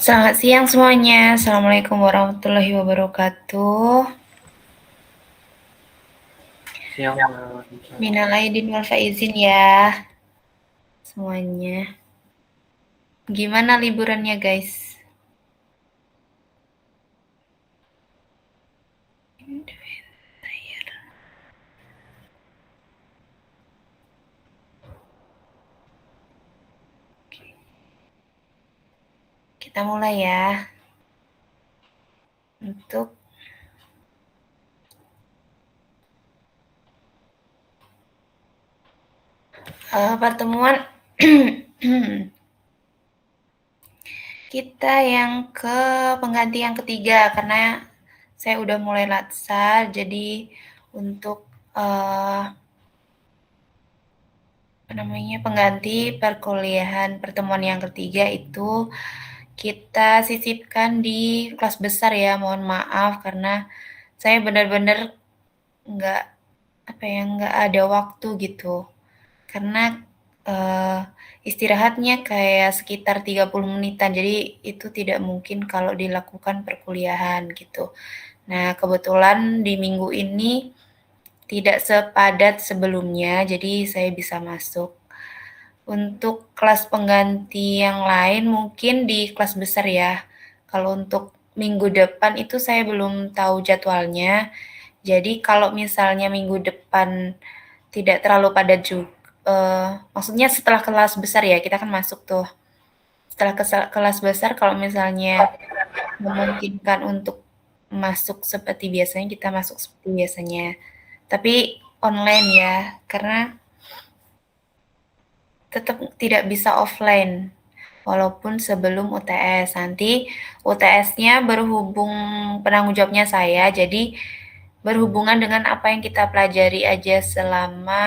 Selamat siang semuanya. Assalamualaikum warahmatullahi wabarakatuh. Siang, Mbak. Minal aidin wal faizin ya semuanya. Gimana liburannya guys? Kita mulai ya. Untuk pertemuan kita yang ke pengganti yang ketiga karena saya udah mulai latsar, jadi untuk pengganti perkuliahan pertemuan yang ketiga itu kita sisipkan di kelas besar ya. Mohon maaf karena saya benar-benar nggak nggak ada waktu gitu. Karena istirahatnya kayak sekitar 30 menitan. Jadi itu tidak mungkin kalau dilakukan perkuliahan gitu. Nah, kebetulan di minggu ini tidak sepadat sebelumnya, jadi saya bisa masuk. Untuk kelas pengganti yang lain mungkin di kelas besar ya. Kalau untuk minggu depan itu saya belum tahu jadwalnya. Jadi kalau misalnya minggu depan tidak terlalu padat juga, maksudnya setelah kelas besar ya, kita kan masuk tuh. Setelah kelas besar kalau misalnya memungkinkan untuk masuk seperti biasanya, kita masuk seperti biasanya. Tapi online ya, karena tetap tidak bisa offline walaupun sebelum UTS. Nanti UTS-nya berhubung penanggung jawabnya saya, jadi berhubungan dengan apa yang kita pelajari aja selama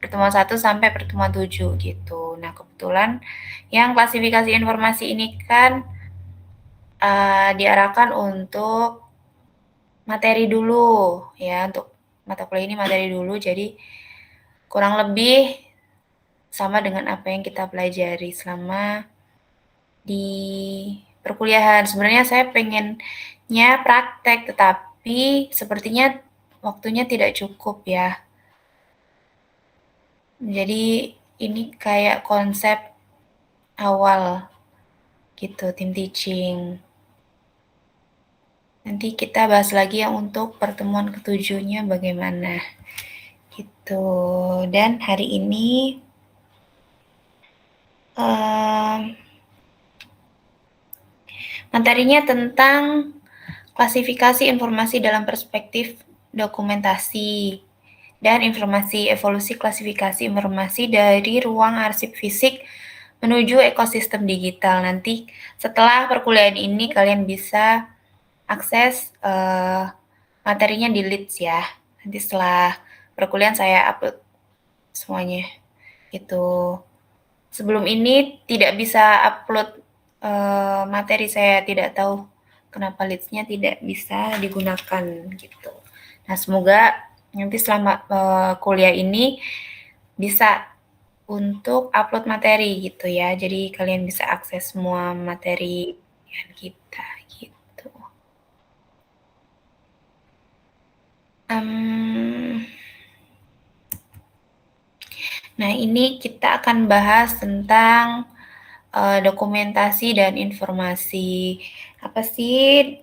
pertemuan 1 sampai pertemuan 7 gitu. Nah, kebetulan yang klasifikasi informasi ini kan diarahkan untuk materi dulu ya, untuk mata kuliah ini materi dulu, jadi kurang lebih sama dengan apa yang kita pelajari selama di perkuliahan. Sebenarnya saya pengennya praktek, tetapi sepertinya waktunya tidak cukup ya. Jadi ini kayak konsep awal gitu, tim teaching. Nanti kita bahas lagi yang untuk pertemuan ketujuhnya bagaimana gitu. Dan hari ini materinya tentang klasifikasi informasi dalam perspektif dokumentasi dan informasi evolusi klasifikasi informasi dari ruang arsip fisik menuju ekosistem digital. Nanti setelah perkuliahan ini kalian bisa akses materinya di Leeds ya. Nanti setelah perkuliahan saya upload semuanya. Itu sebelum ini tidak bisa upload materi, saya tidak tahu kenapa Leeds-nya tidak bisa digunakan gitu. Nah, semoga nanti selama kuliah ini bisa untuk upload materi gitu ya. Jadi kalian bisa akses semua materi kita gitu. Nah, ini kita akan bahas tentang dokumentasi dan informasi. Apa sih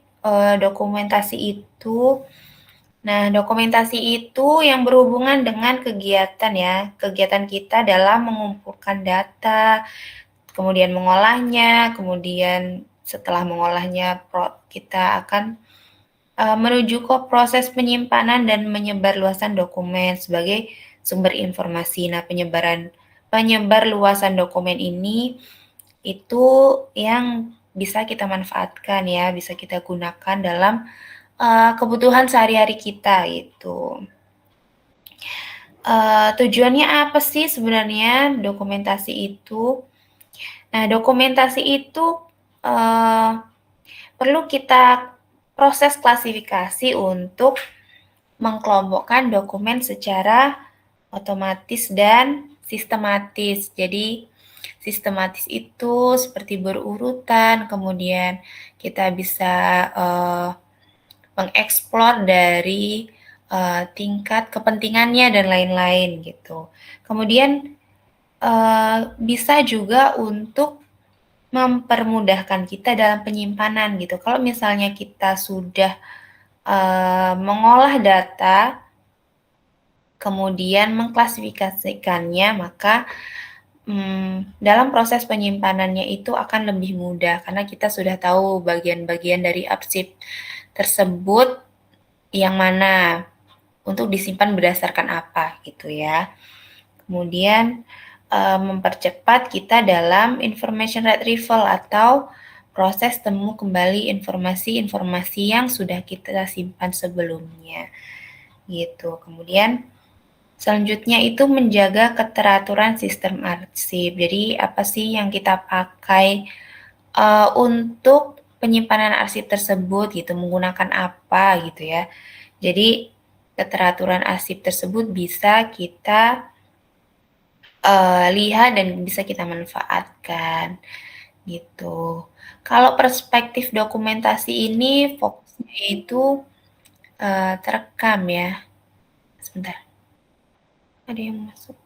dokumentasi itu? Nah, dokumentasi itu yang berhubungan dengan kegiatan ya, kegiatan kita dalam mengumpulkan data, kemudian mengolahnya, kemudian setelah mengolahnya kita akan menuju ke proses penyimpanan dan menyebarluasan dokumen sebagai sumber informasi. Nah, penyebarluasan dokumen ini itu yang bisa kita manfaatkan ya, bisa kita gunakan dalam kebutuhan sehari-hari kita gitu. Tujuannya apa sih sebenarnya dokumentasi itu? Nah, dokumentasi itu perlu kita proses klasifikasi untuk mengkelompokkan dokumen secara otomatis dan sistematis. Jadi, sistematis itu seperti berurutan, kemudian kita bisa mengeksplor dari tingkat kepentingannya dan lain-lain gitu. Kemudian bisa juga untuk mempermudahkan kita dalam penyimpanan gitu. Kalau misalnya kita sudah mengolah data, kemudian mengklasifikasikannya, maka dalam proses penyimpanannya itu akan lebih mudah karena kita sudah tahu bagian-bagian dari arsip tersebut yang mana untuk disimpan berdasarkan apa gitu ya. Kemudian mempercepat kita dalam information retrieval atau proses temu kembali informasi-informasi yang sudah kita simpan sebelumnya gitu. Kemudian selanjutnya itu menjaga keteraturan sistem arsip. Jadi apa sih yang kita pakai untuk penyimpanan arsip tersebut gitu, menggunakan apa gitu ya. Jadi keteraturan arsip tersebut bisa kita lihat dan bisa kita manfaatkan gitu. Kalau perspektif dokumentasi ini fokusnya itu terekam ya. Sebentar. Ada yang masuk.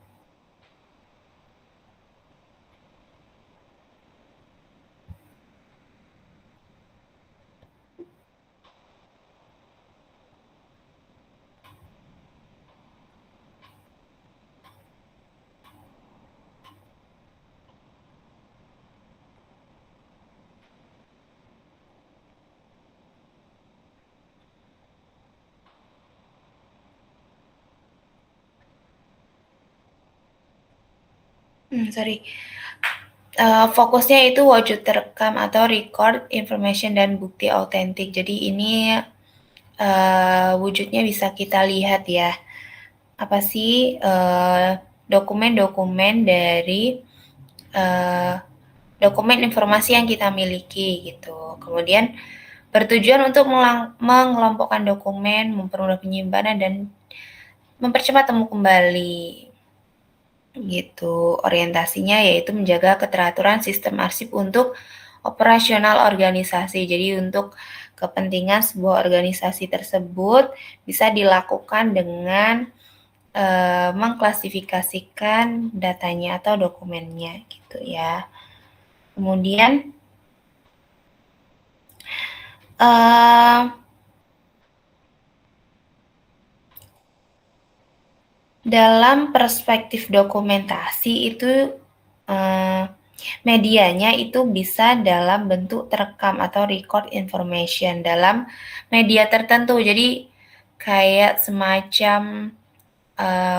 Sorry. Fokusnya itu wujud terekam atau record information dan bukti autentik. Jadi ini wujudnya bisa kita lihat ya. Apa sih dokumen-dokumen dari dokumen informasi yang kita miliki gitu. Kemudian bertujuan untuk mengelompokkan dokumen, mempermudah penyimpanan dan mempercepat temu kembali. Gitu. Orientasinya yaitu menjaga keteraturan sistem arsip untuk operasional organisasi. Jadi untuk kepentingan sebuah organisasi tersebut bisa dilakukan dengan mengklasifikasikan datanya atau dokumennya gitu ya. Kemudian dalam perspektif dokumentasi itu medianya itu bisa dalam bentuk terekam atau record information dalam media tertentu. Jadi kayak semacam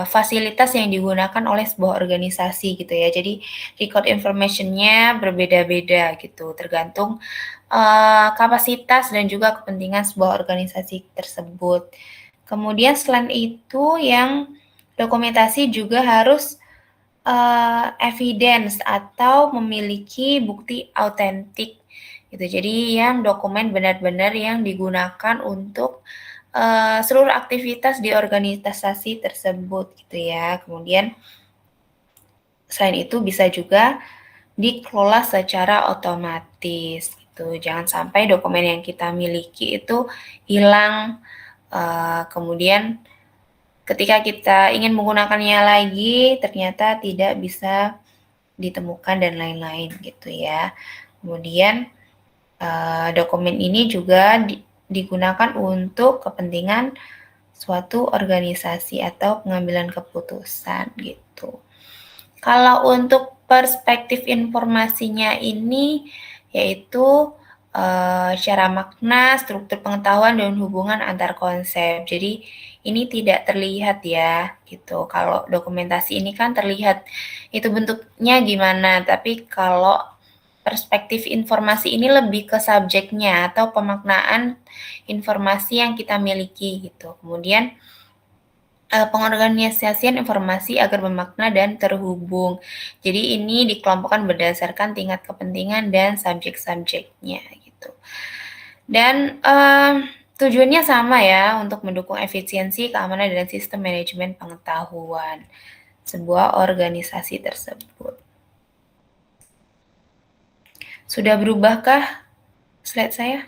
fasilitas yang digunakan oleh sebuah organisasi gitu ya. Jadi record information-nya berbeda-beda gitu, tergantung kapasitas dan juga kepentingan sebuah organisasi tersebut. Kemudian selain itu yang dokumentasi juga harus evidence atau memiliki bukti autentik gitu. Jadi yang dokumen benar-benar yang digunakan untuk seluruh aktivitas di organisasi tersebut gitu ya. Kemudian selain itu bisa juga dikelola secara otomatis gitu. Jangan sampai dokumen yang kita miliki itu hilang kemudian ketika kita ingin menggunakannya lagi ternyata tidak bisa ditemukan dan lain-lain gitu ya. Kemudian dokumen ini juga digunakan untuk kepentingan suatu organisasi atau pengambilan keputusan gitu. Kalau untuk perspektif informasinya ini yaitu secara makna, struktur pengetahuan dan hubungan antar konsep. Jadi ini tidak terlihat ya gitu. Kalau dokumentasi ini kan terlihat itu bentuknya gimana, tapi kalau perspektif informasi ini lebih ke subjeknya atau pemaknaan informasi yang kita miliki gitu. Kemudian pengorganisasian informasi agar bermakna dan terhubung. Jadi ini dikelompokkan berdasarkan tingkat kepentingan dan subjek-subjeknya gitu. Dan tujuannya sama ya untuk mendukung efisiensi, keamanan, dan sistem manajemen pengetahuan sebuah organisasi tersebut. Sudah berubahkah slide saya?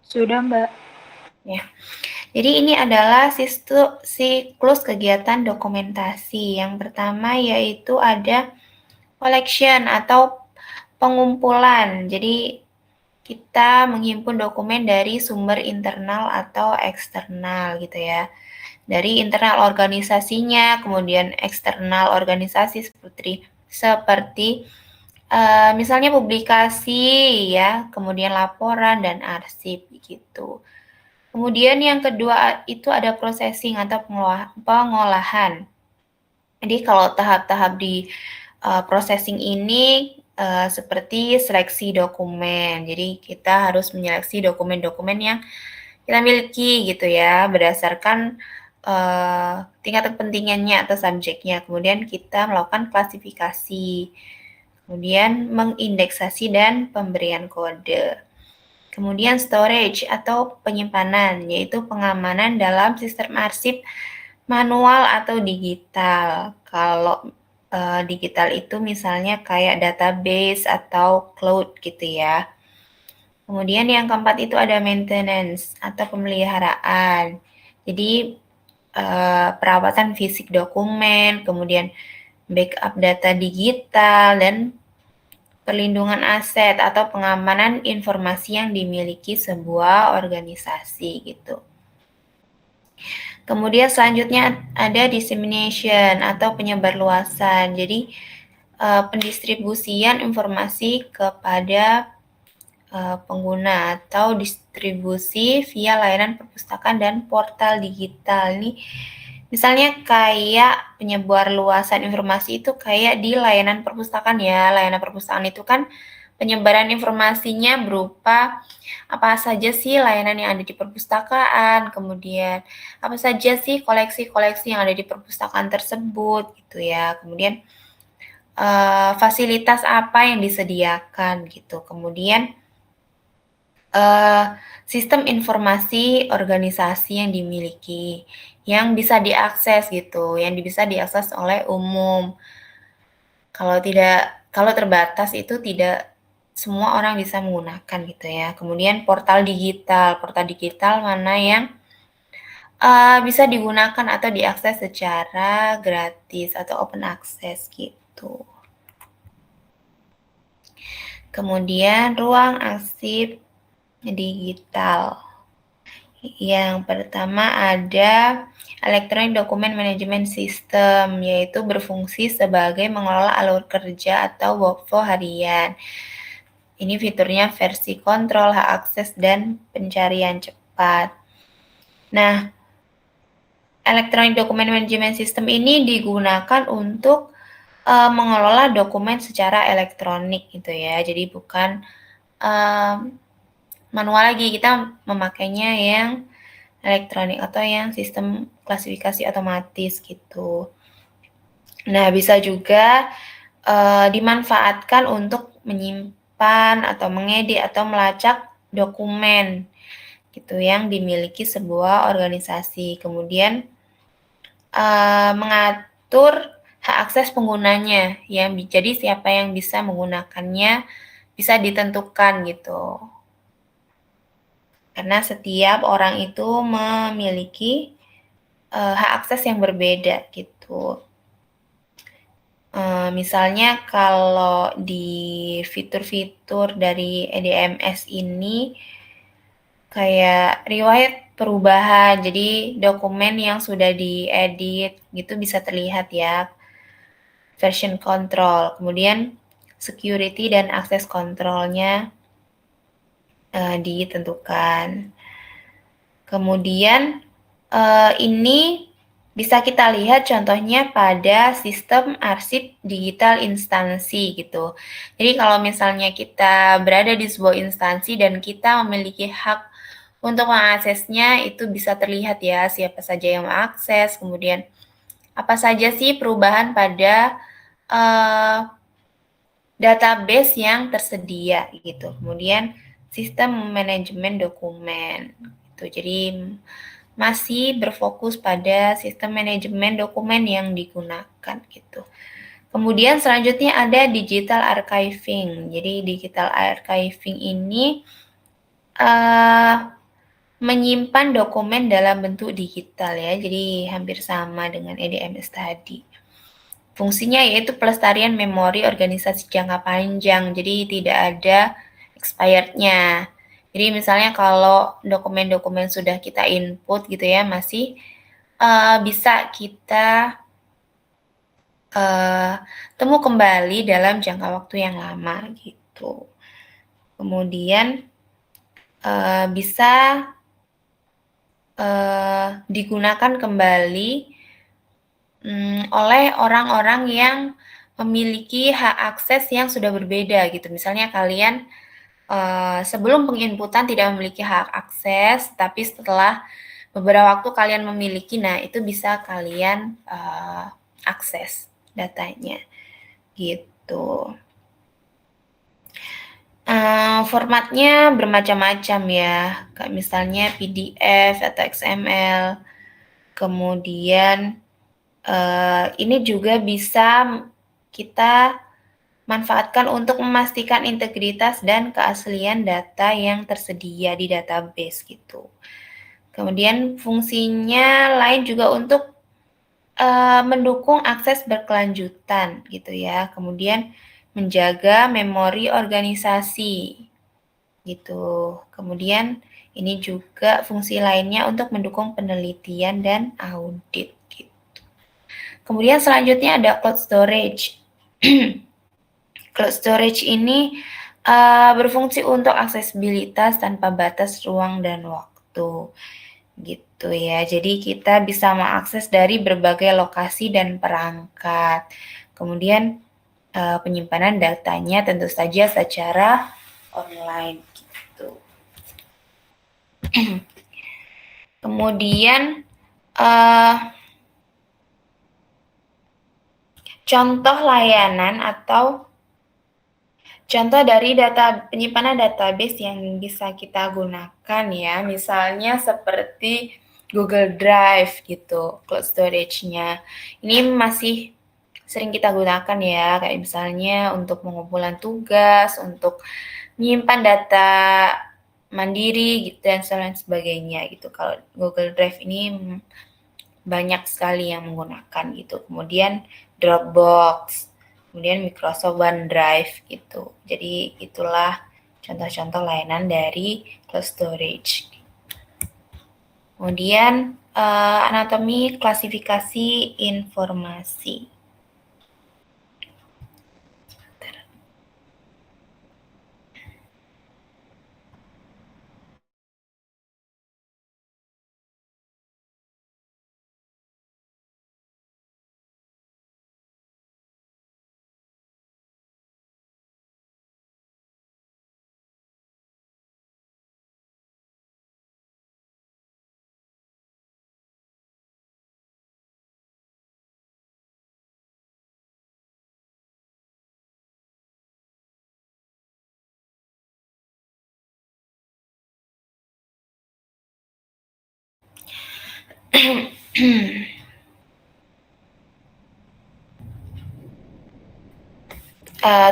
Sudah, Mbak. Ya. Jadi ini adalah siklus kegiatan dokumentasi. Yang pertama yaitu ada collection atau pengumpulan. Jadi kita menghimpun dokumen dari sumber internal atau eksternal gitu ya. Dari internal organisasinya, kemudian eksternal organisasi seperti misalnya publikasi ya, kemudian laporan dan arsip gitu. Kemudian yang kedua itu ada processing atau pengolahan. Jadi kalau tahap-tahap di processing ini seperti seleksi dokumen. Jadi kita harus menyeleksi dokumen-dokumen yang kita miliki gitu ya, berdasarkan tingkat kepentingannya atau subjeknya. Kemudian kita melakukan klasifikasi. Kemudian mengindeksasi dan pemberian kode. Kemudian storage atau penyimpanan, yaitu pengamanan dalam sistem arsip manual atau digital. Kalau digital itu misalnya kayak database atau cloud gitu ya. Kemudian yang keempat itu ada maintenance atau pemeliharaan. Jadi perawatan fisik dokumen, kemudian backup data digital, dan perlindungan aset atau pengamanan informasi yang dimiliki sebuah organisasi gitu. Kemudian selanjutnya ada dissemination atau penyebarluasan. Jadi pendistribusian informasi kepada pengguna atau distribusi via layanan perpustakaan dan portal digital. Ini misalnya kayak penyebar luasan informasi itu kayak di layanan perpustakaan ya. Layanan perpustakaan itu kan penyebaran informasinya berupa apa saja sih layanan yang ada di perpustakaan, kemudian apa saja sih koleksi-koleksi yang ada di perpustakaan tersebut gitu ya. Kemudian fasilitas apa yang disediakan gitu. Kemudian sistem informasi organisasi yang dimiliki, yang bisa diakses gitu, yang bisa diakses oleh umum. Kalau terbatas itu tidak semua orang bisa menggunakan gitu ya. Kemudian portal digital mana yang bisa digunakan atau diakses secara gratis atau open access gitu. Kemudian ruang arsip digital. Yang pertama ada Electronic Document Management System, yaitu berfungsi sebagai mengelola alur kerja atau workflow harian. Ini fiturnya versi kontrol, hak akses, dan pencarian cepat. Nah, Electronic Document Management System ini digunakan untuk mengelola dokumen secara elektronik gitu ya. Jadi bukan manual lagi, kita memakainya yang elektronik atau yang sistem klasifikasi otomatis gitu. Nah, bisa juga dimanfaatkan untuk menyimpan atau mengedit atau melacak dokumen gitu yang dimiliki sebuah organisasi. Kemudian mengatur hak akses penggunanya, yang jadi siapa yang bisa menggunakannya bisa ditentukan gitu. Karena setiap orang itu memiliki hak akses yang berbeda gitu. Misalnya kalau di fitur-fitur dari EDMS ini kayak riwayat perubahan, jadi dokumen yang sudah diedit gitu bisa terlihat ya, version control, kemudian security dan akses kontrolnya ditentukan. Kemudian ini bisa kita lihat contohnya pada sistem arsip digital instansi gitu. Jadi kalau misalnya kita berada di sebuah instansi dan kita memiliki hak untuk mengaksesnya, itu bisa terlihat ya siapa saja yang mengakses, kemudian apa saja sih perubahan pada database yang tersedia gitu. Kemudian sistem manajemen dokumen gitu. Jadi masih berfokus pada sistem manajemen dokumen yang digunakan gitu. Kemudian selanjutnya ada digital archiving. Jadi digital archiving ini menyimpan dokumen dalam bentuk digital ya. Jadi hampir sama dengan EDMS tadi. Fungsinya yaitu pelestarian memori organisasi jangka panjang. Jadi tidak ada expirednya. Jadi misalnya kalau dokumen-dokumen sudah kita input gitu ya, masih bisa kita temu kembali dalam jangka waktu yang lama gitu. Kemudian bisa digunakan kembali oleh orang-orang yang memiliki hak akses yang sudah berbeda gitu. Misalnya kalian sebelum penginputan tidak memiliki hak akses, tapi setelah beberapa waktu kalian memiliki, nah itu bisa kalian akses datanya gitu. Formatnya bermacam-macam ya, kayak misalnya PDF atau XML. Kemudian ini juga bisa kita manfaatkan untuk memastikan integritas dan keaslian data yang tersedia di database gitu. Kemudian fungsinya lain juga untuk mendukung akses berkelanjutan gitu ya. Kemudian menjaga memori organisasi gitu. Kemudian ini juga fungsi lainnya untuk mendukung penelitian dan audit gitu. Kemudian selanjutnya ada cloud storage. Cloud storage ini berfungsi untuk aksesibilitas tanpa batas ruang dan waktu gitu ya. Jadi kita bisa mengakses dari berbagai lokasi dan perangkat. Kemudian penyimpanan datanya tentu saja secara online gitu. Kemudian contoh layanan atau contoh dari penyimpanan database yang bisa kita gunakan ya, misalnya seperti Google Drive gitu, cloud storage-nya. Ini masih sering kita gunakan ya, kayak misalnya untuk pengumpulan tugas, untuk menyimpan data mandiri gitu dan lain sebagainya gitu. Kalau Google Drive ini banyak sekali yang menggunakan gitu. Kemudian Dropbox, kemudian Microsoft OneDrive gitu. Jadi itulah contoh-contoh layanan dari cloud storage. Kemudian anatomi klasifikasi informasi.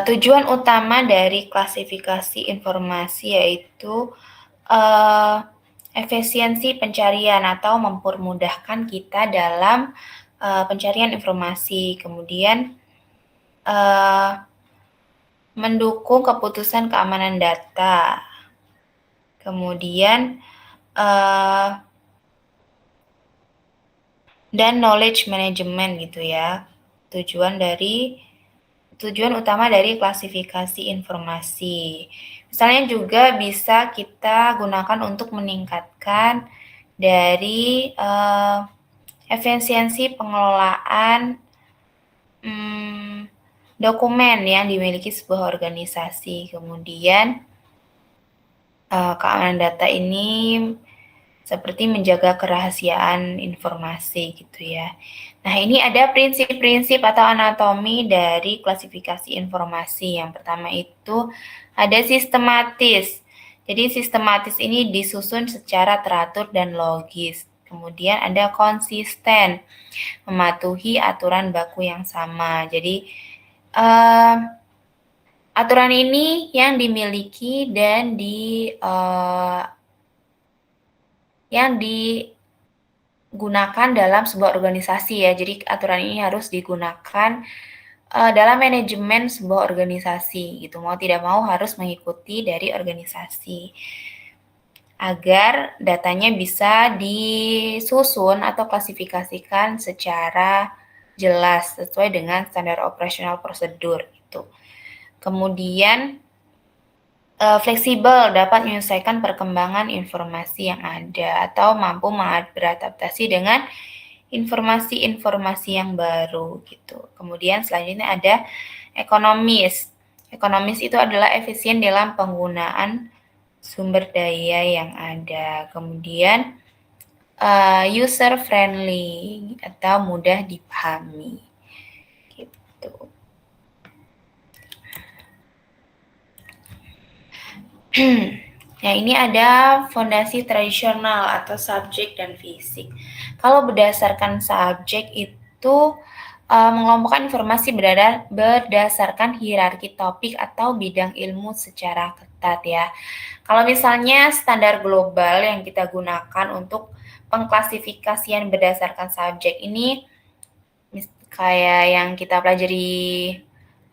Tujuan utama dari klasifikasi informasi yaitu efisiensi pencarian atau mempermudahkan kita dalam pencarian informasi. Kemudian mendukung keputusan keamanan data. Kemudian dan knowledge management gitu ya. Tujuan utama dari klasifikasi informasi. Misalnya juga bisa kita gunakan untuk meningkatkan dari efisiensi pengelolaan dokumen yang dimiliki sebuah organisasi. Kemudian keamanan data ini seperti menjaga kerahasiaan informasi gitu ya. Nah, ini ada prinsip-prinsip atau anatomi dari klasifikasi informasi. Yang pertama itu ada sistematis. Jadi sistematis ini disusun secara teratur dan logis. Kemudian ada konsisten, mematuhi aturan baku yang sama. Jadi Aturan ini yang dimiliki dan yang digunakan dalam sebuah organisasi ya. Jadi aturan ini harus digunakan dalam manajemen sebuah organisasi gitu. Mau tidak mau harus mengikuti dari organisasi agar datanya bisa disusun atau klasifikasikan secara jelas sesuai dengan standar operasional prosedur gitu. Kemudian fleksibel dapat menyelesaikan perkembangan informasi yang ada atau mampu beradaptasi dengan informasi-informasi yang baru gitu. Kemudian selanjutnya ada ekonomis. Ekonomis itu adalah efisien dalam penggunaan sumber daya yang ada. Kemudian user friendly atau mudah dipahami. Gitu. Nah, ini ada fondasi tradisional atau subjek dan fisik. Kalau berdasarkan subjek itu mengelompokkan informasi berdasarkan hierarki topik atau bidang ilmu secara ketat ya. Kalau misalnya standar global yang kita gunakan untuk pengklasifikasian berdasarkan subjek ini kayak yang kita pelajari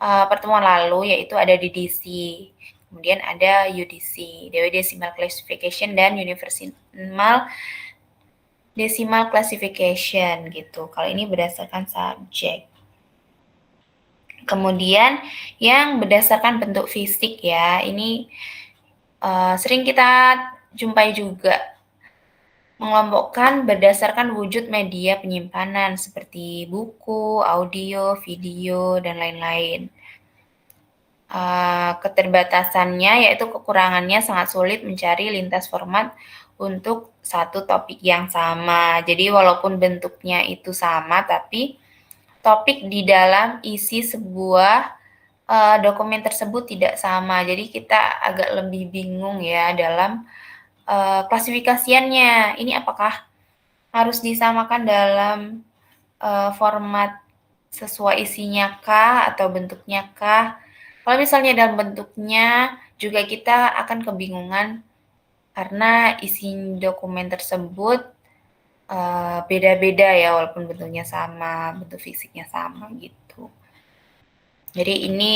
pertemuan lalu, yaitu ada DDC, kemudian ada UDC, Dewey Decimal Classification dan Universal Decimal Classification gitu. Kalau ini berdasarkan subjek. Kemudian yang berdasarkan bentuk fisik ya, ini sering kita jumpai juga, mengelompokkan berdasarkan wujud media penyimpanan seperti buku, audio, video, dan lain-lain. Keterbatasannya yaitu kekurangannya sangat sulit mencari lintas format untuk satu topik yang sama. Jadi walaupun bentuknya itu sama, tapi topik di dalam isi sebuah dokumen tersebut tidak sama. Jadi kita agak lebih bingung ya dalam klasifikasiannya. Ini apakah harus disamakan dalam format sesuai isinya kah atau bentuknya kah? Kalau misalnya dalam bentuknya juga kita akan kebingungan karena isi dokumen tersebut beda-beda ya walaupun bentuknya sama, bentuk fisiknya sama gitu. Jadi ini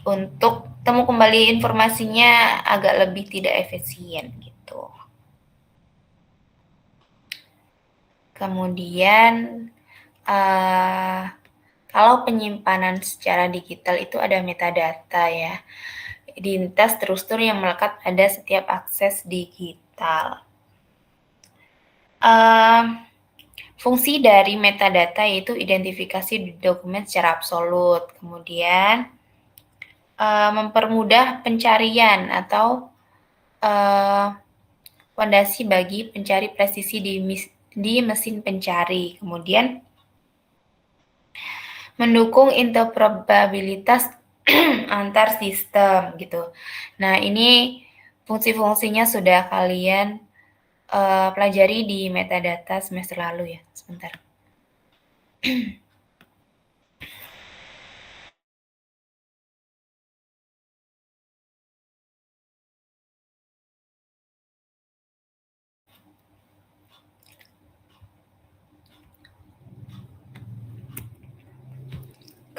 untuk temu kembali informasinya agak lebih tidak efisien gitu. Kemudian kalau penyimpanan secara digital itu ada metadata ya. Identitas struktur yang melekat pada setiap akses digital. Fungsi dari metadata yaitu identifikasi dokumen secara absolut. Kemudian mempermudah pencarian atau fondasi bagi pencari presisi di mesin pencari. Kemudian mendukung interoperabilitas antar sistem gitu. Nah, ini fungsi-fungsinya sudah kalian pelajari di metadata semester lalu ya. Sebentar.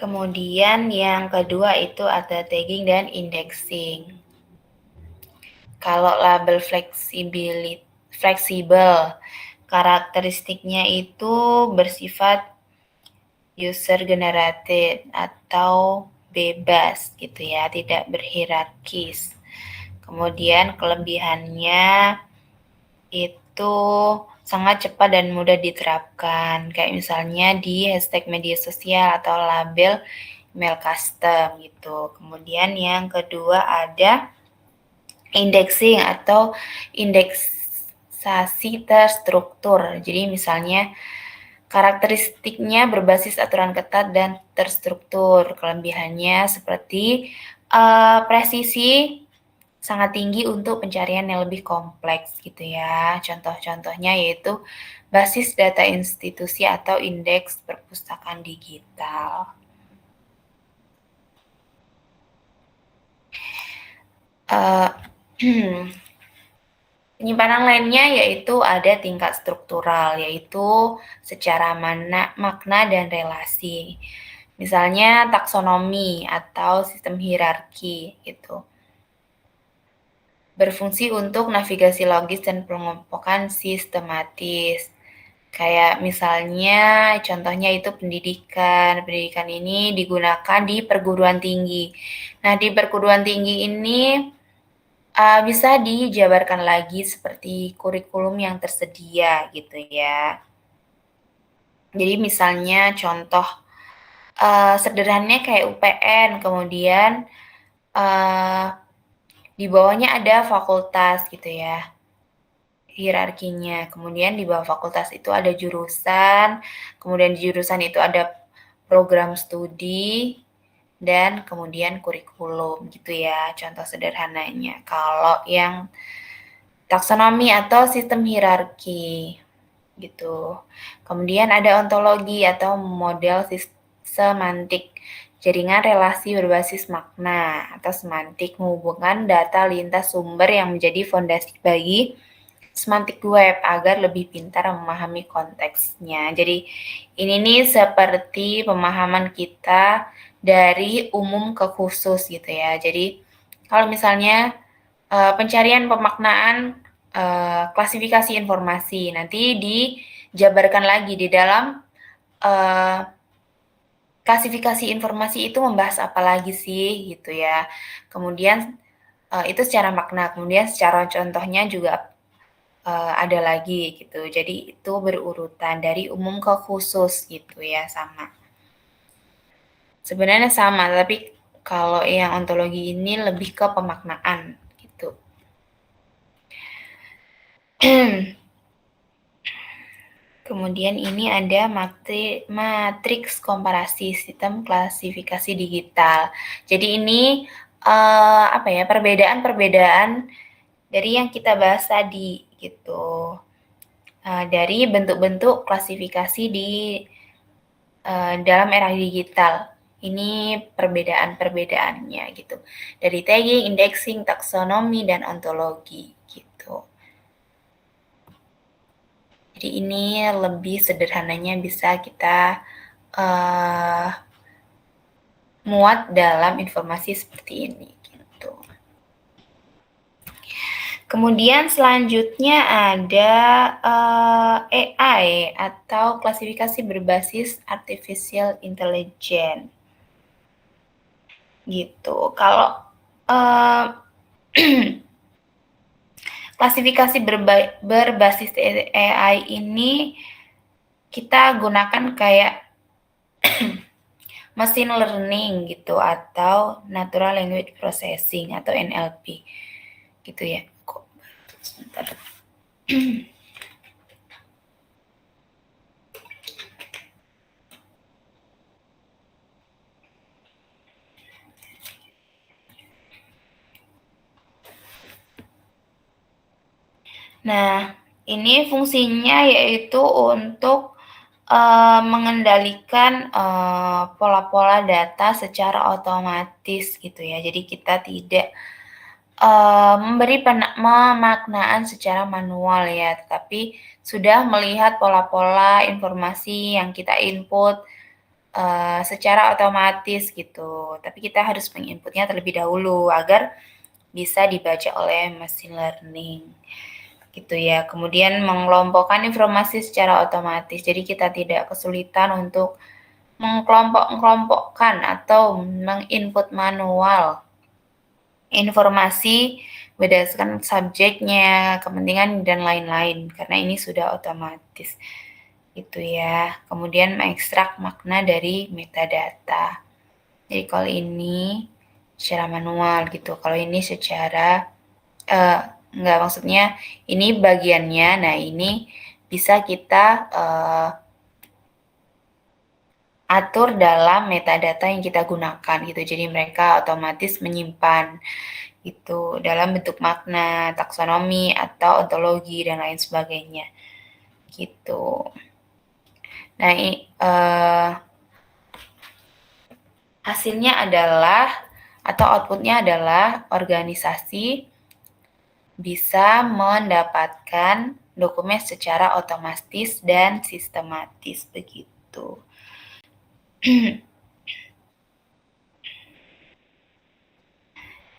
Kemudian yang kedua itu ada tagging dan indexing. Kalau label fleksibel, karakteristiknya itu bersifat user generated atau bebas gitu ya, tidak berhierarkis. Kemudian kelebihannya itu sangat cepat dan mudah diterapkan, kayak misalnya di hashtag media sosial atau label email custom gitu. Kemudian yang kedua ada indexing atau indeksasi terstruktur. Jadi misalnya karakteristiknya berbasis aturan ketat dan terstruktur. Kelebihannya seperti presisi sangat tinggi untuk pencarian yang lebih kompleks gitu ya. Contoh-contohnya yaitu basis data institusi atau indeks perpustakaan digital. Penyimpanan lainnya yaitu ada tingkat struktural, yaitu secara makna dan relasi. Misalnya taksonomi atau sistem hierarki gitu. Berfungsi untuk navigasi logis dan pengelompokan sistematis. Kayak misalnya contohnya itu pendidikan. Pendidikan ini digunakan di perguruan tinggi. Nah, di perguruan tinggi ini bisa dijabarkan lagi seperti kurikulum yang tersedia gitu ya. Jadi misalnya contoh sederhananya kayak UPN, kemudian di bawahnya ada fakultas gitu ya, hierarkinya. Kemudian di bawah fakultas itu ada jurusan, kemudian di jurusan itu ada program studi, dan kemudian kurikulum gitu ya, contoh sederhananya. Kalau yang taksonomi atau sistem hierarki gitu. Kemudian ada ontologi atau model semantik, jaringan relasi berbasis makna atau semantik, menghubungkan data lintas sumber yang menjadi fondasi bagi semantik web agar lebih pintar memahami konteksnya. Jadi ini nih seperti pemahaman kita dari umum ke khusus gitu ya. Jadi kalau misalnya pencarian pemaknaan klasifikasi informasi nanti dijabarkan lagi di dalam klasifikasi informasi itu membahas apa lagi sih gitu ya. Kemudian itu secara makna, kemudian secara contohnya juga ada lagi gitu. Jadi itu berurutan dari umum ke khusus gitu ya, sama. Sebenarnya sama, tapi kalau yang ontologi ini lebih ke pemaknaan gitu. Kemudian ini ada matriks komparasi sistem klasifikasi digital. Jadi ini perbedaan-perbedaan dari yang kita bahas tadi gitu. Dari bentuk-bentuk klasifikasi di dalam era digital. Ini perbedaan-perbedaannya gitu. Dari tagging, indexing, taksonomi, dan ontologi gitu. Jadi ini lebih sederhananya bisa kita muat dalam informasi seperti ini gitu. Kemudian selanjutnya ada AI atau klasifikasi berbasis artificial intelligence. Gitu. Kalau klasifikasi berbasis AI ini kita gunakan kayak machine learning gitu atau natural language processing atau NLP gitu ya. Sebentar. Nah, ini fungsinya yaitu untuk mengendalikan pola-pola data secara otomatis gitu ya. Jadi kita tidak memberi pemaknaan secara manual ya, tetapi sudah melihat pola-pola informasi yang kita input secara otomatis gitu. Tapi kita harus menginputnya terlebih dahulu agar bisa dibaca oleh machine learning gitu ya. Kemudian mengelompokkan informasi secara otomatis. Jadi kita tidak kesulitan untuk mengelompokkan atau menginput manual informasi berdasarkan subjeknya, kepentingan dan lain-lain karena ini sudah otomatis. Gitu ya. Kemudian mengekstrak makna dari metadata. Jadi kalau ini secara manual gitu. Kalau ini secara enggak, maksudnya ini bagiannya. Nah, ini bisa kita atur dalam metadata yang kita gunakan gitu. Jadi mereka otomatis menyimpan itu dalam bentuk makna, taksonomi atau ontologi dan lain sebagainya. Gitu. Nah, hasilnya adalah atau outputnya adalah organisasi bisa mendapatkan dokumen secara otomatis dan sistematis begitu.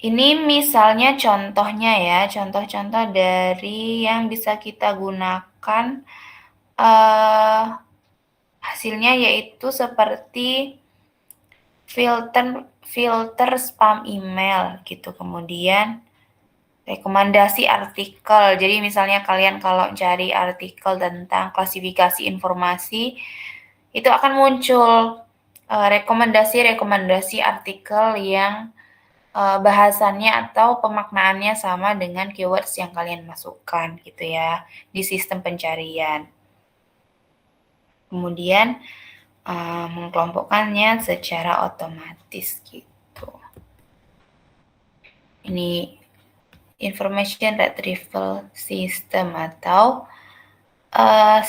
Ini misalnya contohnya ya, contoh-contoh dari yang bisa kita gunakan hasilnya yaitu seperti filter spam email gitu, kemudian rekomendasi artikel. Jadi misalnya kalian kalau cari artikel tentang klasifikasi informasi, itu akan muncul rekomendasi-rekomendasi artikel yang bahasannya atau pemaknaannya sama dengan keywords yang kalian masukkan gitu ya di sistem pencarian. Kemudian mengkelompokkannya secara otomatis gitu. Ini information retrieval system atau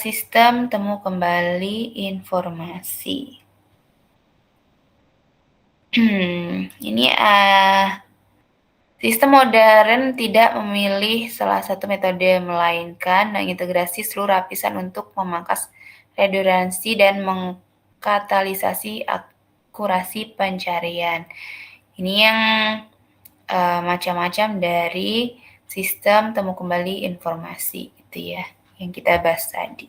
sistem temu kembali informasi. Ini sistem modern tidak memilih salah satu metode, melainkan mengintegrasi seluruh lapisan untuk memangkas redundansi dan mengkatalisasi akurasi pencarian. Ini yang macam-macam dari sistem temu kembali informasi itu ya, yang kita bahas tadi.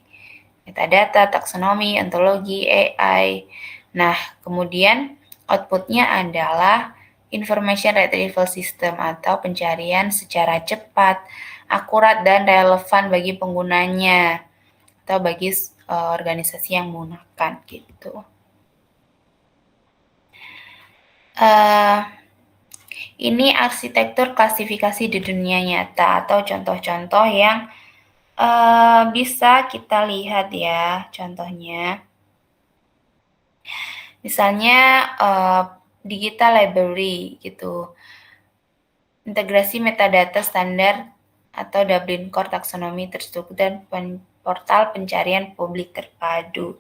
Metadata, taksonomi, ontologi, AI. Nah, kemudian outputnya adalah information retrieval system atau pencarian secara cepat, akurat, dan relevan bagi penggunanya atau bagi organisasi yang menggunakan gitu. Ini arsitektur klasifikasi di dunia nyata atau contoh-contoh yang bisa kita lihat ya, contohnya. Misalnya digital library gitu. Integrasi metadata standar atau Dublin Core Taxonomy terstruktur dan portal pencarian publik terpadu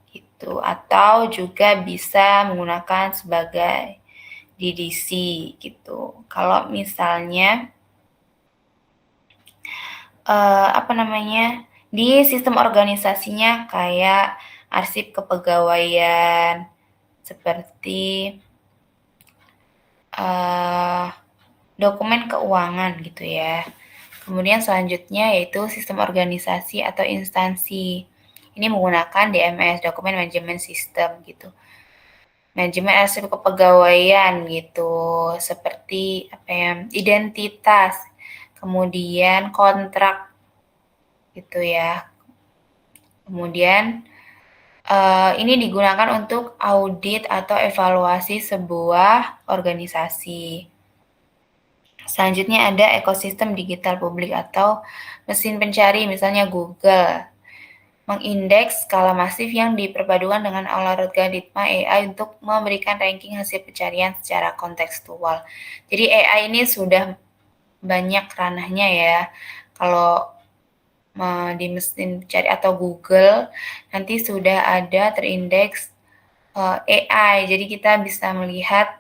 gitu. Atau juga bisa menggunakan sebagai DDC gitu. Kalau misalnya di sistem organisasinya kayak arsip kepegawaian, seperti dokumen keuangan gitu ya. Kemudian selanjutnya yaitu sistem organisasi atau instansi. Ini menggunakan DMS, Document Management System gitu. Manajemen arsip kepegawaian gitu, seperti identitas, kemudian kontrak gitu ya. Kemudian ini digunakan untuk audit atau evaluasi sebuah organisasi. Selanjutnya ada ekosistem digital publik atau mesin pencari, misalnya Google. Mengindeks skala masif yang diperpadukan dengan algoritma AI untuk memberikan ranking hasil pencarian secara kontekstual. Jadi AI ini sudah banyak ranahnya ya. Kalau di mesin pencari atau Google nanti sudah ada terindeks AI, jadi kita bisa melihat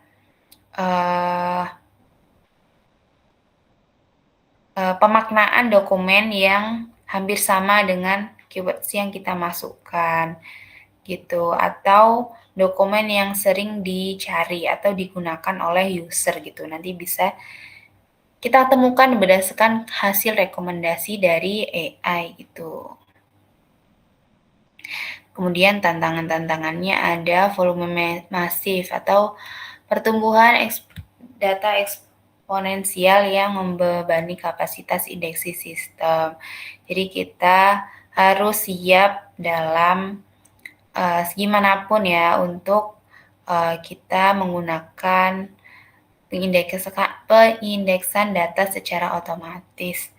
pemaknaan dokumen yang hampir sama dengan keywords yang kita masukkan gitu, atau dokumen yang sering dicari atau digunakan oleh user gitu. Nanti bisa kita temukan berdasarkan hasil rekomendasi dari AI gitu. Kemudian tantangan-tantangannya ada volume masif atau pertumbuhan data eksponensial yang membebani kapasitas indeksi sistem. Jadi kita harus siap dalam segimanapun ya untuk kita menggunakan pengindeksan data secara otomatis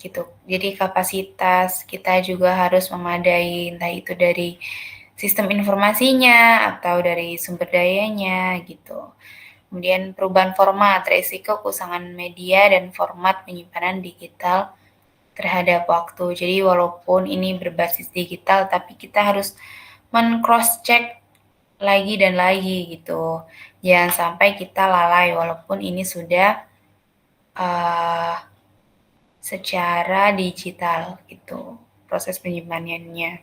gitu. Jadi kapasitas kita juga harus memadai, entah itu dari sistem informasinya atau dari sumber dayanya gitu. Kemudian perubahan format, resiko keusangan media dan format penyimpanan digital terhadap waktu. Jadi walaupun ini berbasis digital, tapi kita harus men-cross check lagi dan lagi gitu. Jangan sampai kita lalai walaupun ini sudah secara digital gitu proses penyimpanannya.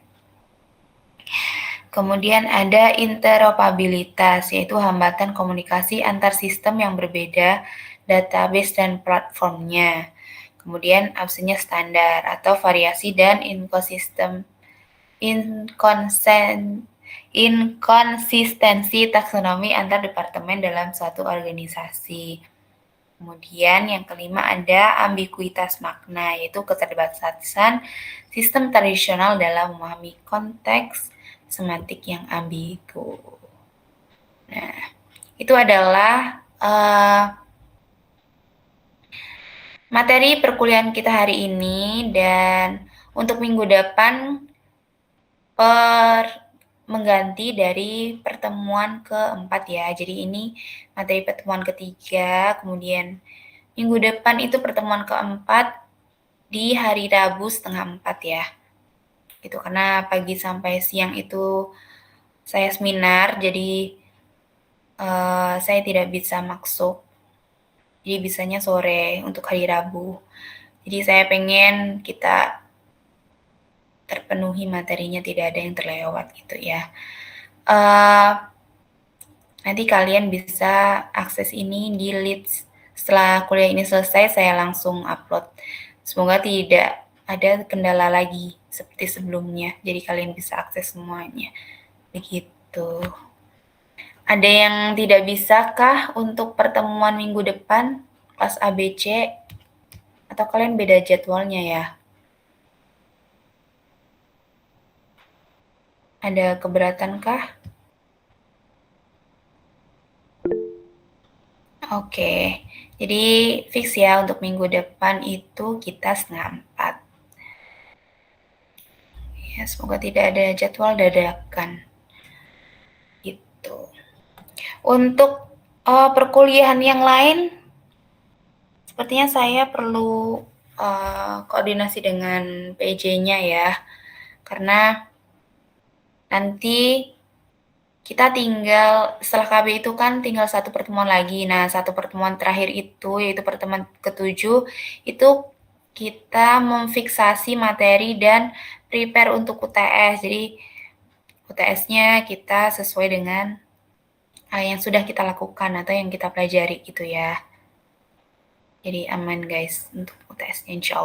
Kemudian ada interoperabilitas, yaitu hambatan komunikasi antar sistem yang berbeda, database dan platformnya. Kemudian absennya standar atau variasi dan inkonsistensi taksonomi antar departemen dalam suatu organisasi. Kemudian yang kelima ada ambiguitas makna, yaitu keterbatasan sistem tradisional dalam memahami konteks semantik yang ambigu. Nah, itu adalah materi perkuliahan kita hari ini, dan untuk minggu depan mengganti dari pertemuan keempat ya. Jadi ini materi pertemuan ketiga, kemudian minggu depan itu pertemuan keempat di hari Rabu 3:30 ya. Gitu, karena pagi sampai siang itu saya seminar, jadi saya tidak bisa masuk. Jadi bisanya sore untuk hari Rabu. Jadi saya pengen kita terpenuhi materinya, tidak ada yang terlewat gitu ya. Nanti kalian bisa akses ini di Leads. Setelah kuliah ini selesai, saya langsung upload. Semoga tidak ada kendala lagi seperti sebelumnya. Jadi kalian bisa akses semuanya. Begitu. Ada yang tidak bisa kah untuk pertemuan minggu depan kelas ABC? Atau kalian beda jadwalnya ya? Ada keberatan kah? Oke, jadi fix ya untuk minggu depan itu kita 3:30. Ya, semoga tidak ada jadwal dadakan. Gitu. Untuk perkuliahan yang lain, sepertinya saya perlu koordinasi dengan PJ-nya ya, karena nanti kita tinggal, setelah KB itu kan tinggal satu pertemuan lagi. Nah, satu pertemuan terakhir itu, yaitu pertemuan ke-7, itu kita memfiksasi materi dan prepare untuk UTS. Jadi, UTS-nya kita sesuai dengan yang sudah kita lakukan atau yang kita pelajari gitu ya. Jadi aman guys untuk UTS-nya, insya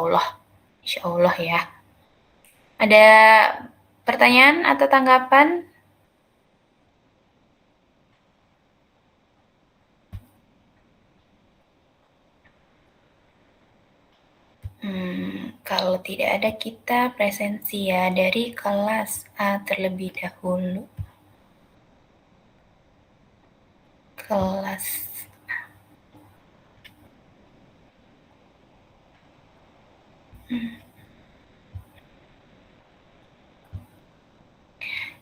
Allah ya. Ada pertanyaan atau tanggapan? Kalau tidak ada, kita presensi ya dari kelas A terlebih dahulu. Kelas A.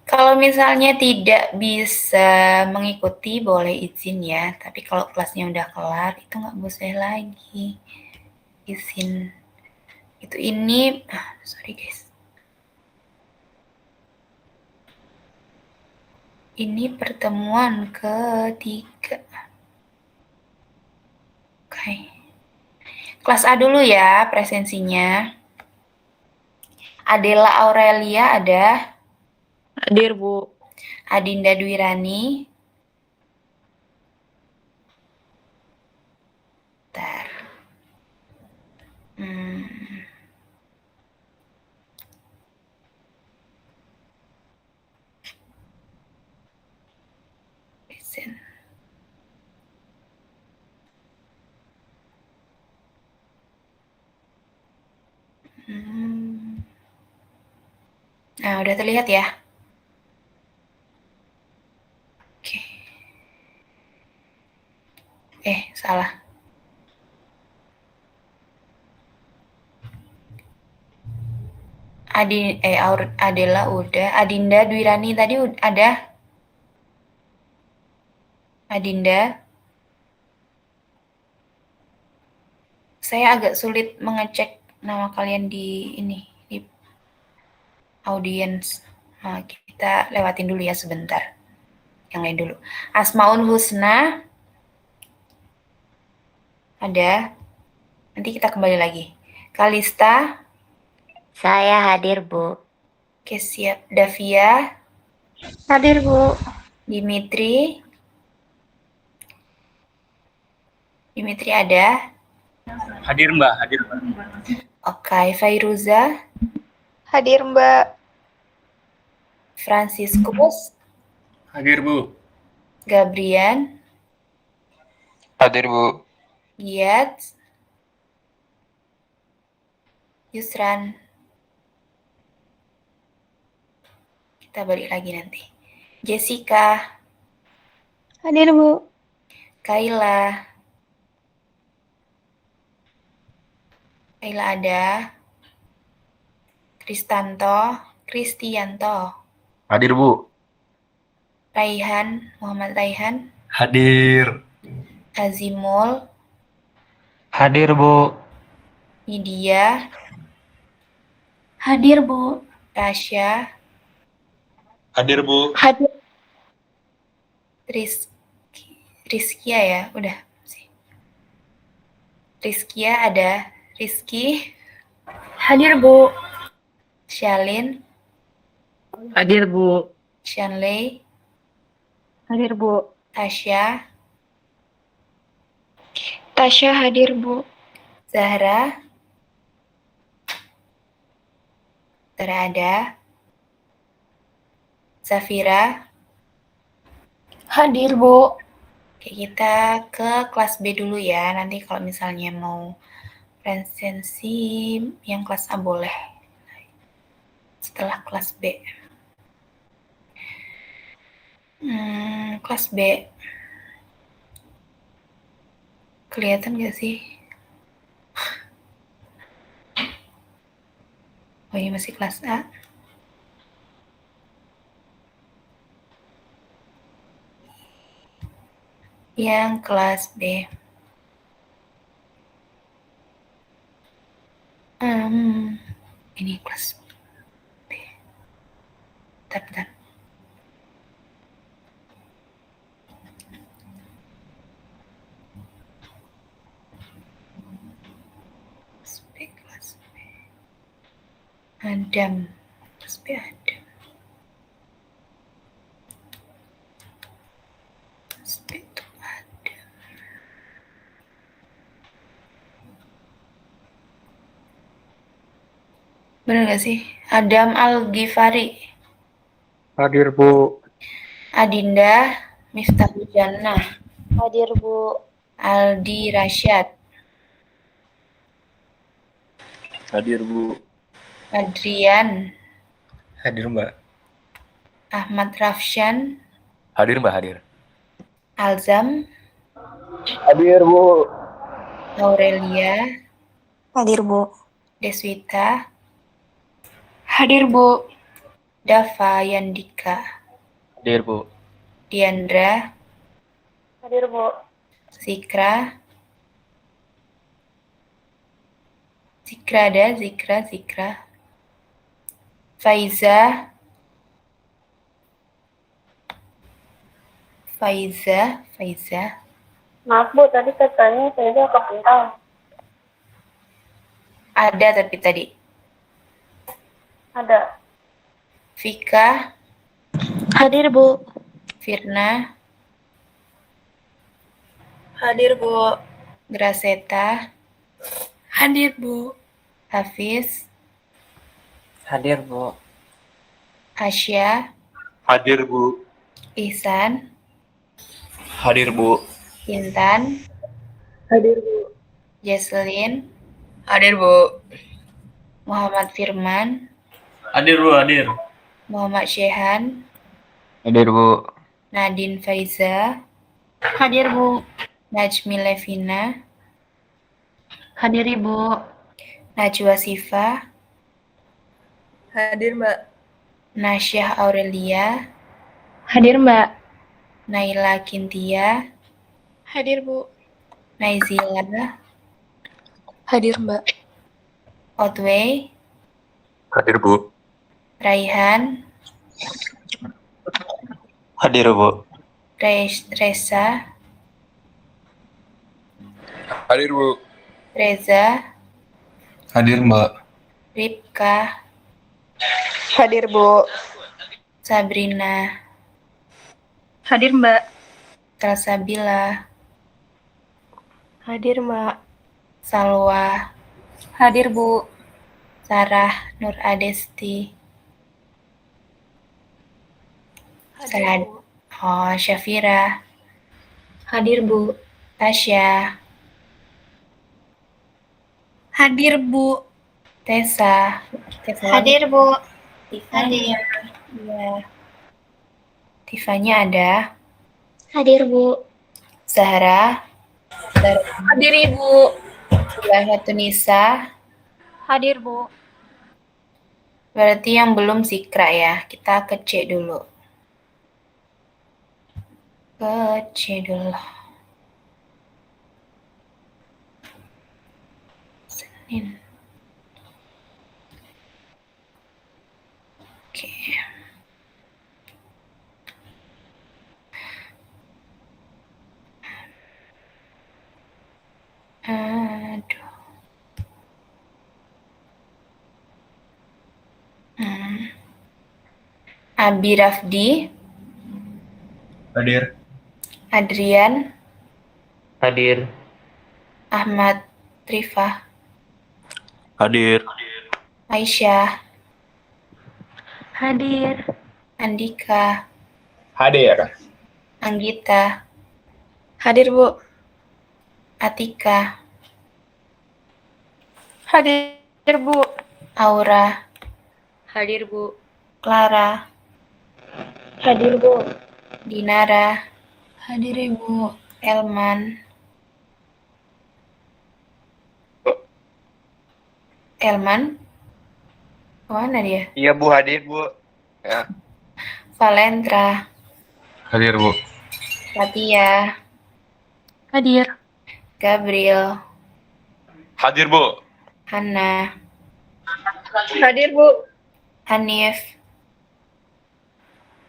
Kalau misalnya tidak bisa mengikuti, boleh izin ya. Tapi kalau kelasnya udah kelar, itu nggak boleh lagi izin. Itu ini, sorry guys. Ini pertemuan ketiga. Oke. Kelas A dulu ya presensinya. Adela Aurelia ada. Hadir, Bu. Adinda Dwirani. Bentar. Present. Nah, udah terlihat ya? Oke. Salah. Adela udah. Adinda Dwirani tadi ada? Adinda? Saya agak sulit mengecek nama kalian di ini, di audience. Nah, kita lewatin dulu ya sebentar. yang lain dulu. Asmaul Husna. Ada. Nanti kita kembali lagi. Kalista. Saya hadir, Bu. Oke, siap. Davia. Hadir, Bu. Dimitri. Dimitri ada. Hadir Mbak, hadir Mbak. Oke, Fairuza. Hadir, Mbak. Franciscus. Hadir Bu. Gabrian. Hadir, Bu. Giat. Yusran. Kita balik lagi nanti. Jessica. Hadir, Bu. Kayla. Kayla ada. Kristianto. Hadir, Bu. Raihan. Muhammad Raihan. Hadir. Azimul. Hadir, Bu. Nidia. Hadir, Bu. Tasya. Hadir, Bu. Hadir. Rizkia ya, udah sih. Rizkia ada. Rizky. Hadir, Bu. Shalin. Hadir, Bu. Shanley. Hadir, Bu. Tasya. Tasya hadir, Bu. Zahra. Zahra ada. Zafira. Hadir, Bu. Oke, kita ke kelas B dulu ya. Nanti kalau misalnya mau presensi yang kelas A boleh. Setelah kelas B. Kelas B. Kelihatan gak sih? Oh, ini masih kelas A. Yang kelas B. Ini kelas B. Bentar. Kelas B. Adam. Kelas B Adam. Kelas B itu Adam. Bener gak sih? Adam Al-Ghifari. Hadir Bu. Adinda Miftahul Jannah. Hadir, Bu. Aldi Rasyad. Hadir, Bu. Adrian. Hadir Mbak. Ahmad Rafshan. Hadir, Mbak, hadir. Alzam. Hadir, Bu. Aurelia. Hadir, Bu. Deswita. Hadir, Bu. Dava Yandika. Hadir, Bu. Diandra. Hadir, Bu. Zikra. Ada. Zikra. Faiza. Maaf, Bu, tadi katanya saya kepental. Ada tapi tadi. Ada. Vika. Hadir, Bu. Firna. Hadir, Bu. Graceta. Hadir, Bu. Hafiz. Hadir Bu. Asya. Hadir, Bu. Ihsan. Hadir, Bu. Intan. Hadir, Bu. Jesselyn. Hadir, Bu. Muhammad Firman. Hadir Bu, hadir. Muhammad Shehan. Hadir, Bu. Nadine Faiza. Hadir, Bu. Najmi Levina. Hadir, Ibu. Najwa Sifa. Hadir, Mbak. Nasyah Aurelia. Hadir, Mbak. Naila Kintia. Hadir, Bu. Naizila. Hadir, Mbak. Otway. Hadir, Bu. Raihan. Hadir, Bu. Reza, Hadir Bu. Reza, Hadir Mbak. Ripka, Hadir, Bu. Sabrina, Hadir, Mbak. Salsabila, Hadir, Mbak. Salwa, Hadir, Bu. Sarah Nur Adesti, Sad, Syafira, Hadir, Bu. Tasya, Hadir, Bu. Tessa, Hadir, Bu. Tifanya, iya. Tifanya ada, Hadir, Bu. Zahra, Hadir, Ibu. Tunisa. Hadir, Bu. Berarti yang belum Zikra ya. Kita ke C dulu. Ke C dulu. Senin. Oke. Aduh. Abi Rafdi, Hadir. Adrian, Hadir. Ahmad Trifah, Hadir. Aisyah, Hadir. Andika, Hadir. Anggita, Hadir, Bu. Atika, Hadir, Bu. Aura, Hadir, Bu. Clara, Hadir, Bu. Dinara, Hadir, Ibu. Elman, kemana dia? Iya Bu, hadir Bu. Ya. Valentra, Hadir Bu. Fatia, Hadir. Gabriel, Hadir Bu. Hana, Hadir, Bu. Hanif,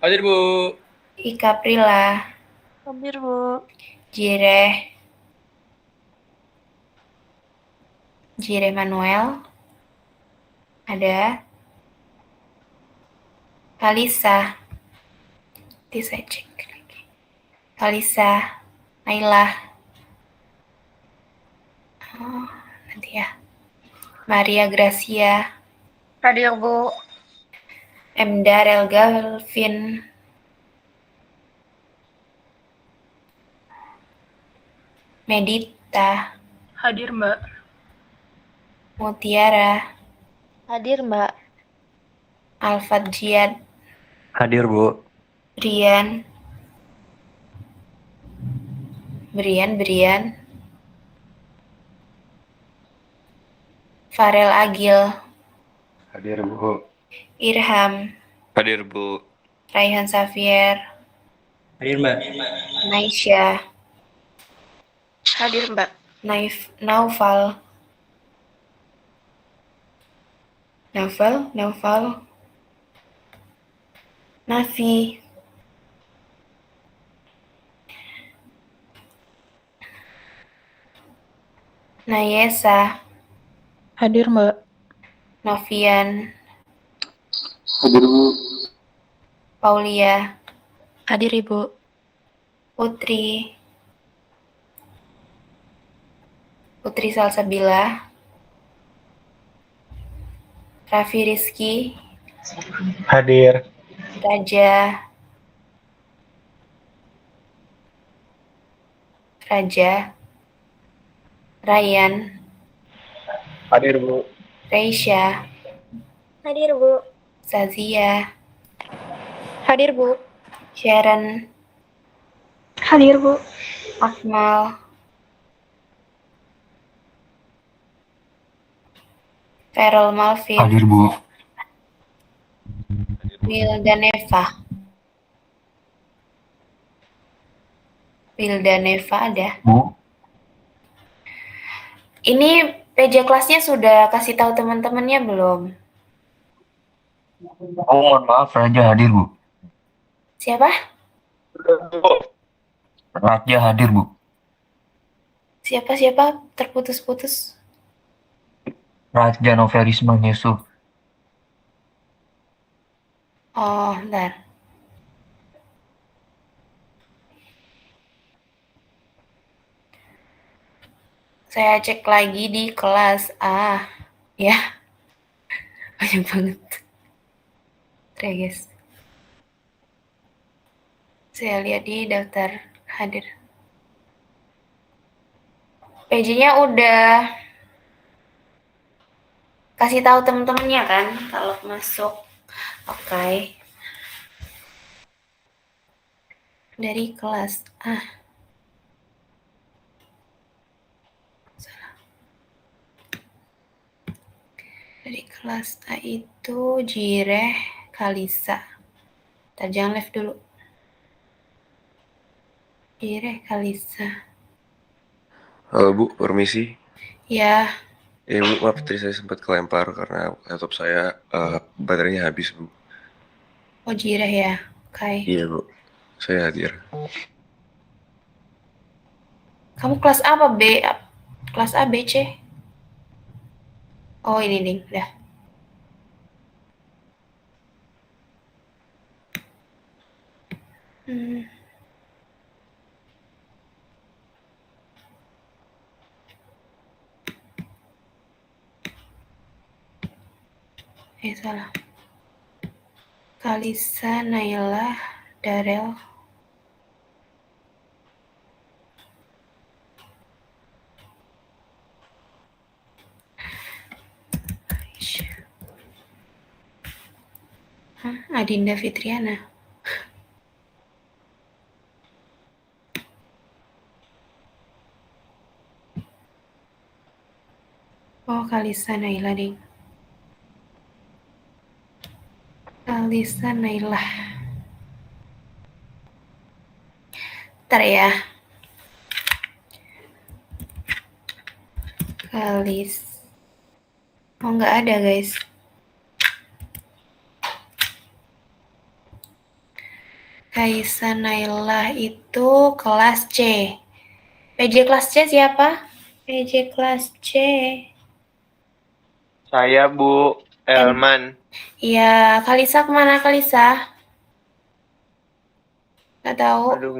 Hadir Bu. Ika Prila, Hadir, Bu. Jireh Manuel, ada Kalisa, nanti saya cek lagi. Kalisa, Nailah, nanti ya. Maria Gracia, Hadir, Bu. Emda Relgalvin, Medita, Hadir, Mbak. Mutiara, Hadir, Mbak. Alfat Jihad, Hadir Bu. Brian, Farel Agil, Hadir Bu. Irham, Hadir Bu. Raihan Safier, Hadir Mbak. Naisha, Hadir, Mbak. Naufal, Nafi, Nayesa, Hadir, Mbak. Novian, Hadir Bu. Paulia, Hadir, Ibu. Putri Salsabila, Raffi Rizky, Hadir. Raja, Ryan, Hadir Bu. Reisha, Hadir, Bu. Sazia, Hadir, Bu. Sharon, Hadir, Bu. Akmal, Ferrell Malvin, Hadir Bu. Wildaneva ada. Bu. Ini PJ kelasnya sudah kasih tahu teman-temannya belum? Oh, mohon maaf, Raja hadir Bu. Siapa? Raja hadir, Bu. Siapa? Terputus-putus. Raja Novelisma Yusuf. Oh, bentar. Saya cek lagi di kelas A. Ya, banyak banget. Bentar ya, guys. Saya lihat di daftar hadir. PJ-nya udah kasih tahu teman-temannya kan kalau masuk. Oke. Dari kelas A. Dari kelas A itu Jireh Kalisa. Ntar jangan live dulu. Jireh Kalisa. Halo Bu, permisi. Ya, Bu, maaf tadi saya sempat kelempar karena laptop saya baterainya habis Bu. oh Jireh ya. Oke. Iya Bu, saya hadir. Kamu kelas A apa B? Kelas A, B, C? Oh ini nih, udah. Salah. Kalisa, Naila, Darel. Adinda Fitriana. Oh, Kalisa, Naila, ding. Kalisa, Naila. Ntar ya. Kalis. Oh, nggak ada, guys. Kaisa Naila itu kelas C. PJ kelas C siapa? PJ kelas C. Saya Bu Elman. Iya, Kalisa kemana Kalisa? Nggak tahu. Aduh,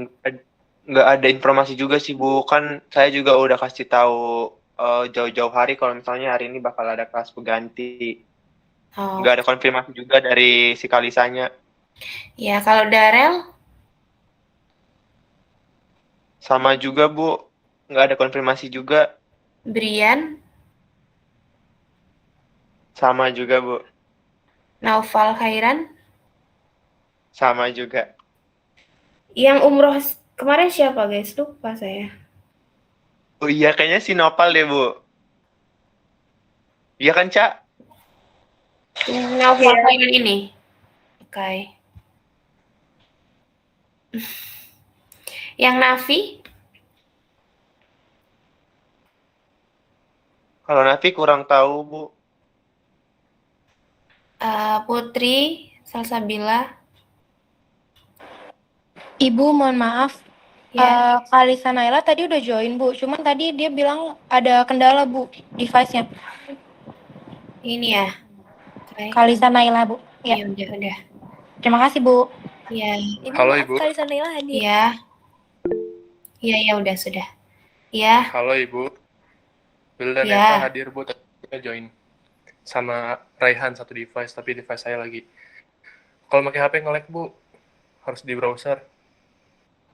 nggak ada informasi juga sih Bu. Kan saya juga udah kasih tahu jauh-jauh hari kalau misalnya hari ini bakal ada kelas pengganti. Oh. Nggak ada konfirmasi juga dari si Kalisanya. Ya, kalau Darel? Sama juga Bu, nggak ada konfirmasi juga. Brian? Sama juga Bu, Naufal Khairan? sama juga. Yang umroh kemarin siapa guys? Lupa saya. Oh iya, kayaknya si Nopal deh Bu. Iya kan Cak? Naufal Khairan ini? Oke. Yang Nafi? Kalau Nafi kurang tahu Bu. Putri Salsabila? Ibu, mohon maaf. Ya. Kalisa Naila tadi udah join, Bu. Cuman tadi dia bilang ada kendala, Bu, device-nya. Ini ya. Oke. Kalisa Naila, Bu. Ya, Ya. udah. Terima kasih, Bu. Ya. Halo Ibu. Kalisa Naila hadir. Ya. Ya udah sudah. Ya. Halo Ibu. Will dan Ya. Eva hadir Bu, kita join. Sama Raihan satu device, tapi device saya lagi. Kalau pakai HP nge-lag Bu, harus di browser.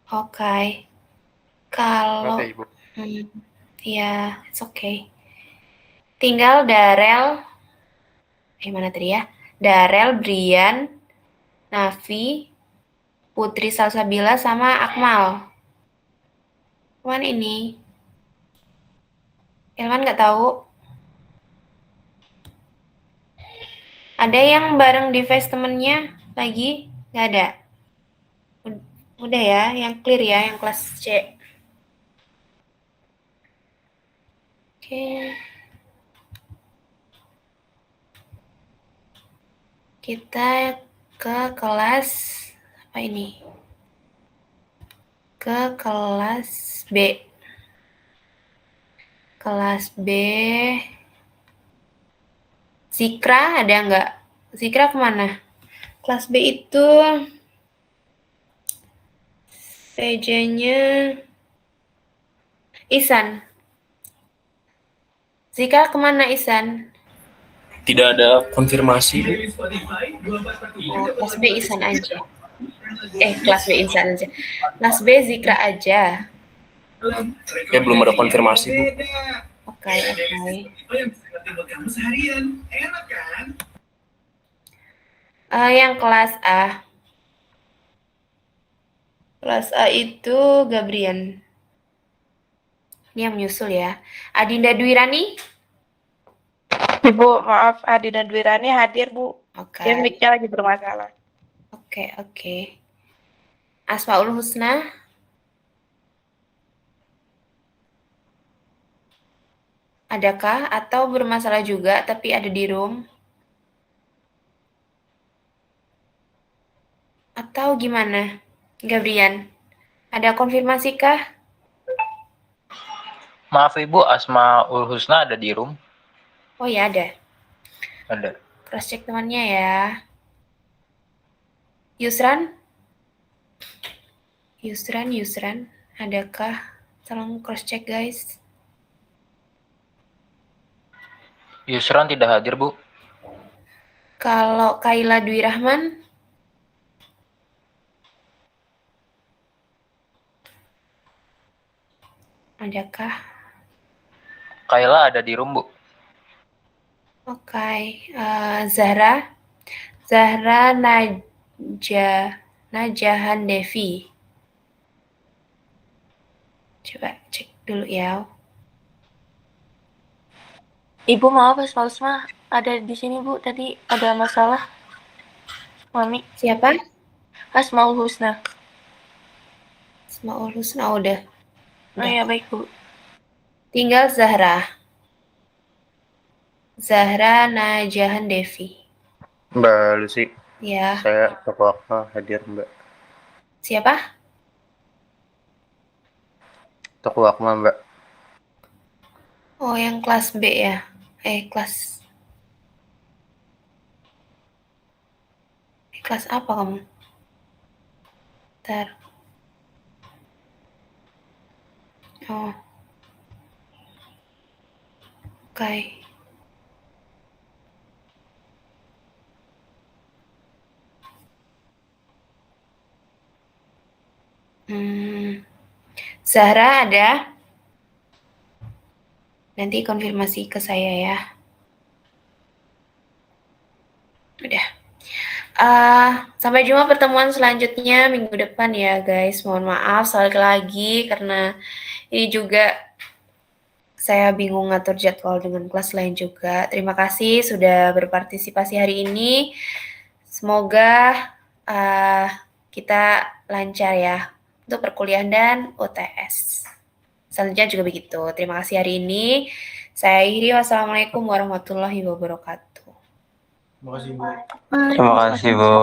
Oke. Kalau Maaf ya Ibu. ya, it's okay. Tinggal Darel. Mana tadi ya? Darel, Brian, Nafi, Putri Salsabila sama Akmal. Cuman ini. Ilman nggak tahu. Ada yang bareng device temennya lagi? Nggak ada. Udah ya, yang clear ya, yang kelas C. Oke. Kita ke kelas apa ini? ke kelas B. Kelas B. Zikra ada nggak? Zikra kemana? Kelas B itu PJ-nya Isan. Zikra kemana Isan? Tidak ada konfirmasi. Oh, kelas B Isan aja. Kelas B Isan aja. Kelas B Zikra aja. Ya belum ada konfirmasi, Bu. Oke. Yang kelas A. Kelas A itu Gabrian. Ini yang menyusul ya. Adinda Dwirani? Ibu, maaf, Adina Dwirani hadir, Bu. Oke. Dia mic-nya lagi bermasalah. Oke. Asmaul Husna? Adakah atau bermasalah juga tapi ada di room? Atau gimana? Gabrian, ada konfirmasi kah? Maaf Ibu, Asmaul Husna ada di room? Oh ya ada. Ada. Cross check temannya ya. Yusran? Yusran, adakah? Tolong cross check guys. Yusran tidak hadir Bu. Kalau Kaila Dwi Rahman? Adakah? Kayla ada di room Bu. Oke. Zahra Najahan Devi. Coba cek dulu ya. Ibu, maaf, Asma Usma ada di sini, Bu. Tadi ada masalah. Mami, Siapa? Asmaul Husna. Asmaul Husna udah. Oh ya, baik, Bu. Tinggal Zahra Najahan Devi. Mbak Lucy, Ya. saya tokoh hadir Mbak. Siapa? Tokoh Akma Mbak. Oh, yang kelas B ya. Kelas apa kamu? Bentar. Oh. Oke. Zahra ada? Nanti konfirmasi ke saya ya. Udah. Sampai jumpa pertemuan selanjutnya minggu depan ya guys. Mohon maaf sekali lagi karena ini juga saya bingung ngatur jadwal dengan kelas lain juga. Terima kasih sudah berpartisipasi hari ini. Semoga kita lancar ya untuk perkuliahan dan UTS. Selanjutnya juga begitu. Terima kasih hari ini. Saya akhiri. Wassalamualaikum warahmatullahi wabarakatuh. Terima kasih Bu.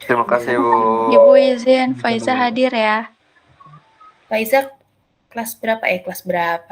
Terima kasih Bu. Ibu izin, Faiza hadir ya. Faiza kelas berapa? Kelas berapa?